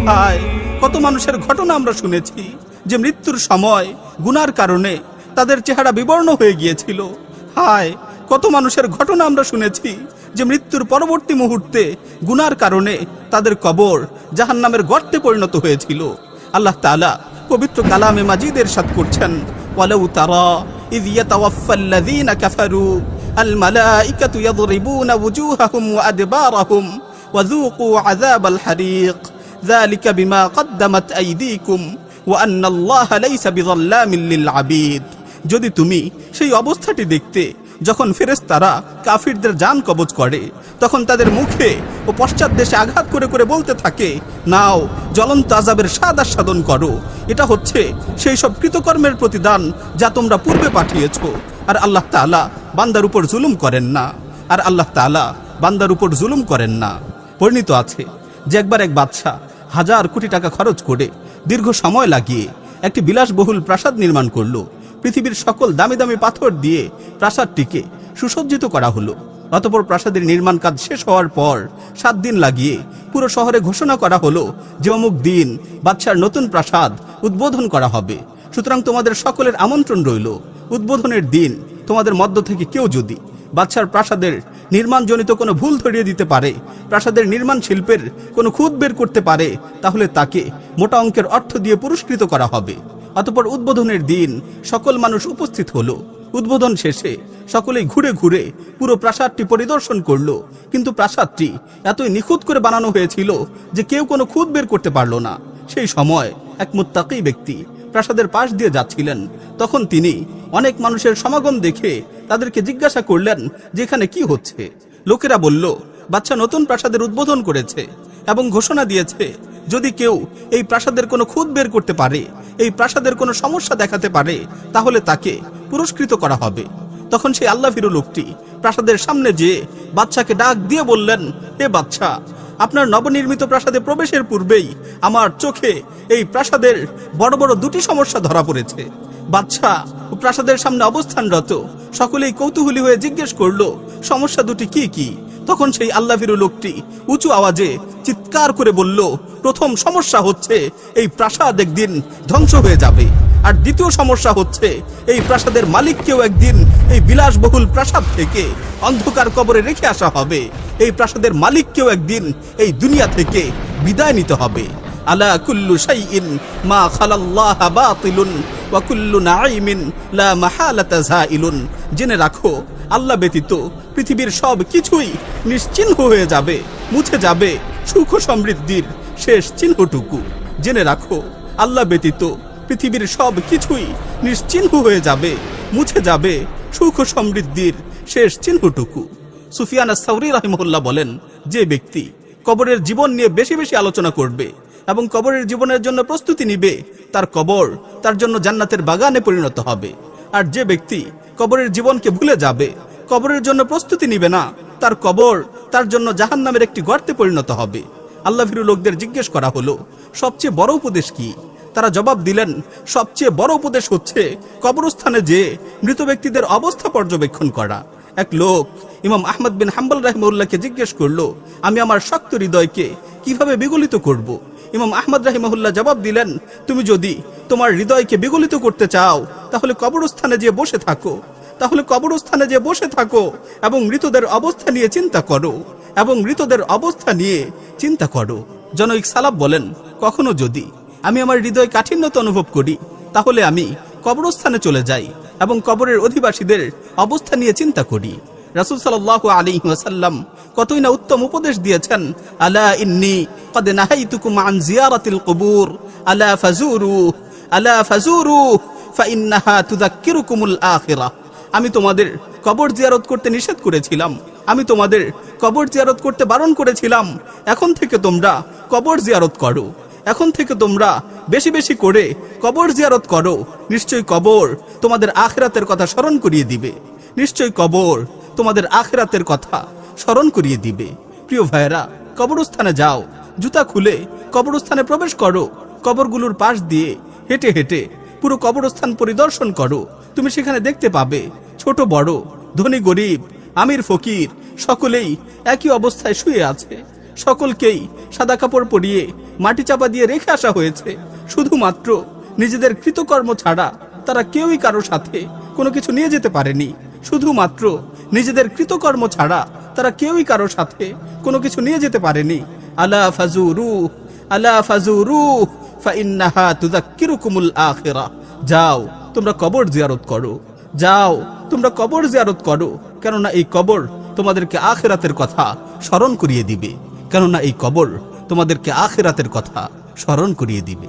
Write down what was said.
হায়, কত মানুষের ঘটনা আমরা শুনেছি যে মৃত্যুর সময় গুনার কারণে তাদের চেহারা বিবর্ণ হয়ে গিয়েছিল। হায়, কত মানুষের ঘটনা আমরা শুনেছি যে মৃত্যুর পরবর্তী মুহূর্তে গুনার কারণে তাদের কবর জাহান্নামের গর্তে পরিণত হয়েছিল। আল্লাহ তাআলা পবিত্র কালামে মাজিদ ইরশাদ করছেন, ওয়ালাউ তারা ইয ইয়াতাওয়াফাল্লাযীনা কাফারু আল মালাইকাতু ইয়াদরিবুনা ওয়ুজুহাহুম ওয়া আদবারাহুম ওয়াযুকু আযাবাল হারিক যালিকা বিমা কদ্দামাত আইদীকুম ওয়া আন্নাল্লাহা লাইসা বিযাল্লামিল লিল আবিদ। যদি তুমি সেই অবস্থাটি দেখতে, যখন ফেরেশতারা কাফিরদের জান কবজ করে, তখন তাদের মুখে ও পশ্চাৎ দেশে আঘাত করে করে বলতে থাকে, নাও জ্বলন্ত আযাবের স্বাদ আস্বাদন করো। এটা হচ্ছে সেই সব কৃতকর্মের প্রতিদান যা তোমরা পূর্বে পাঠিয়েছো। আর আল্লাহ তাআলা বান্দার উপর জুলুম করেন না, আর আল্লাহ তাআলা বান্দার উপর জুলুম করেন না। বর্ণিত আছে যে একবার এক বাদশা হাজার কোটি টাকা খরচ করে দীর্ঘ সময় লাগিয়ে একটি বিলাসবহুল প্রাসাদ নির্মাণ করলো। পৃথিবীর সকল দামি দামি পাথর দিয়ে প্রাসাদটিকে সুসজ্জিত করা হলো। অতঃপর প্রাসাদের নির্মাণ কাজ শেষ হওয়ার পর 7 দিন লাগিয়ে পুরো শহরে ঘোষণা করা হলো যে অমুক দিন বাদশার নতুন প্রাসাদ উদ্বোধন করা হবে। সুতরাং তোমাদের সকলের আমন্ত্রণ রইল। উদ্বোধনের দিন তোমাদের মধ্য থেকে কেউ যদি বাদশার প্রাসাদের নির্মাণজনিত কোনো ভুল ধরিয়ে দিতে পারে, প্রাসাদের নির্মাণ শিল্পের কোনো খুঁত বের করতে পারে, তাহলে তাকে মোটা অঙ্কের অর্থ দিয়ে পুরস্কৃত করা হবে। অতঃপর উদ্বোধনের দিন সকল মানুষ উপস্থিত হলো। উদ্বোধন শেষে সকলেই ঘুরে ঘুরে পুরো প্রাসাদটি পরিদর্শন করলো, কিন্তু প্রাসাদটি এতই নিখুঁত করে বানানো হয়েছিল যে কেউ কোনো খুঁত বের করতে পারল না। সেই সময় এক মুত্তাকি ব্যক্তি প্রাসাদের পাশ দিয়ে যাচ্ছিলেন। তখন তিনি অনেক মানুষের সমাগম দেখে তাদেরকে জিজ্ঞাসা করলেন যে এখানে কি হচ্ছে। লোকেরা বলল, বাদশা নতুন প্রাসাদের উদ্বোধন করেছে এবং ঘোষণা দিয়েছে যদি কেউ এই প্রাসাদের কোনো খুঁত বের করতে পারে, এই প্রাসাদের কোনো সমস্যা দেখাতে পারে, তাহলে তাকে পুরস্কৃত করা হবে। তখন সেই আল্লাহভীরু লোকটি প্রাসাদের সামনে যেয়ে বাদশাকে ডাক দিয়ে বললেন, হে বাদশা, আপনার নবনির্মিত প্রাসাদে প্রবেশের পূর্বেই আমার চোখে এই প্রাসাদের বড় বড় 2টি সমস্যা ধরা পড়েছে। বাদশা ও প্রাসাদের সামনে অবস্থানরত সকলেই কৌতূহলী হয়ে জিজ্ঞেস করলো, সমস্যা 2টি কি কি? তখন সেই আল্লাহভীরু লোকটি উঁচু আওয়াজে চিৎকার করে বলল, প্রথম সমস্যা হচ্ছে এই প্রাসাদ একদিন ধ্বংস হয়ে যাবে, আর দ্বিতীয় সমস্যা হচ্ছে এই প্রাসাদের মালিককেও একদিন এই বিলাসবহুল প্রাসাদ থেকে অন্ধকার কবরে রেখে আসা হবে। এই প্রাসাদের মালিককেও একদিন এই দুনিয়া থেকে বিদায় নিতে হবে। আলা কুল্লু শাইইন মা খালাল্লাহা বাতিলুন ওয়া কুল্লু নাঈমিন লা মাহালাতা যাইলুন। জেনে রাখো, আল্লাহ ব্যতীত পৃথিবীর সব কিছুই নিশ্চিহ্ন হয়ে যাবে, মুছে যাবে সুখ সমৃদ্ধির শেষ চিহ্নটুকু। জেনে রাখো, আল্লাহ ব্যতীত পৃথিবীর সব কিছুই নিশ্চিহ্ন হয়ে যাবে, মুছে যাবে সুখ সমৃদ্ধির শেষ চিহ্নটুকু। সুফিয়ান আস-সাওরী রাহিমাহুল্লাহ বলেন, যে ব্যক্তি কবরের জীবন নিয়ে বেশি বেশি আলোচনা করবে এবং কবরের জীবনের জন্য প্রস্তুতি নিবে, তার কবর তার জন্য জান্নাতের বাগানে পরিণত হবে। আর যে ব্যক্তি কবরের জীবনকে ভুলে যাবে, কবরের জন্য প্রস্তুতি নিবে না, তার কবর তার জন্য জাহান্নামের একটি গর্তে পরিণত হবে। আল্লাহভীরু লোকদের জিজ্ঞেস করা হলো, সবচেয়ে বড় উপদেশ কি? তারা জবাব দিলেন, সবচেয়ে বড় উপদেশ হচ্ছে কবরস্থানে যেয়ে মৃত ব্যক্তিদের অবস্থা পর্যবেক্ষণ করা। এক লোক ইমাম আহমদ বিন হাম্বল রাহিমাহুল্লাহকে জিজ্ঞেস করলো, আমি আমার শক্ত হৃদয়কে কিভাবে বিগলিত করব? ইমাম আহমদ রাহিমাহুল্লাহ জবাব দিলেন, তুমি যদি তোমার হৃদয়কে বিগলিত করতে চাও, তাহলে কবরস্থানে যেয়ে বসে থাকো, তাহলে কবরস্থানে যেয়ে বসে থাকো এবং মৃতদের অবস্থা নিয়ে চিন্তা করো, এবং মৃতদের অবস্থা নিয়ে চিন্তা করো। জনৈক সালাফ বলেন, কখনো যদি আমি আমার হৃদয় কাঠিন্যতা অনুভব করি, তাহলে আমি কবরস্থানে চলে যাই এবং কবরের অধিবাসীদের অবস্থা নিয়ে চিন্তা করি। রাসূল সাল্লাল্লাহু আলাইহি ওয়াসাল্লাম কতই না উত্তম উপদেশ দিয়েছেন, আলা ইন্নী ক্বাদ নাহাইতুকুম আন জিয়ারাতিল কুবুর আলা ফাজুরু ফাইন্নাহা তুযাক্কিরুকুমুল আখিরাহ। আমি তোমাদের কবর জিয়ারত করতে নিষেধ করেছিলাম, আমি তোমাদের কবর জিয়ারত করতে বারণ করেছিলাম। এখন থেকে তোমরা কবর জিয়ারত করো, এখন থেকে তোমরা বেশি বেশি করে কবর জিয়ারত করো। নিশ্চয়ই কবর তোমাদের আখিরাতের কথা স্মরণ করিয়ে দিবে, নিশ্চয়ই কবর তোমাদের আখিরাতের কথা স্মরণ করিয়ে দিবে। প্রিয় ভাইয়েরা, কবরস্থানে যাও, জুতা খুলে কবরস্থানে প্রবেশ করো, কবরগুলোর পাশ দিয়ে হেঁটে হেঁটে পুরো কবরস্থান পরিদর্শন করো। তুমি সেখানে দেখতে পাবে ছোট বড়, ধনী গরিব, আমির ফকির সকলেই একই অবস্থায় শুয়ে আছে। সকলকেই সাদা কাপড় পরিয়ে মাটি চাপা দিয়ে রেখে আসা হয়েছে। শুধুমাত্র নিজেদের কৃতকর্ম ছাড়া তারা কেউই কারো সাথে কোনো কিছু নিয়ে যেতে পারেনি। শুধুমাত্র নিজেদের কৃতকর্ম ছাড়া তারা কেউই কারো সাথে কোনো কিছু নিয়ে যেতে পারেনি। আলা ফাজুরু, আলা ফাজুরু ফাইন্নাহা তুযাক্কিরুকুমুল আখিরা। যাও তোমরা কবর জিয়ারত করো, যাও তোমরা কবর জিয়ারত করো, কেননা এই কবর তোমাদেরকে আখিরাতের কথা স্মরণ করিয়ে দিবে, কেননা এই কবর তোমাদেরকে আখিরাতের কথা স্মরণ করিয়ে দিবে।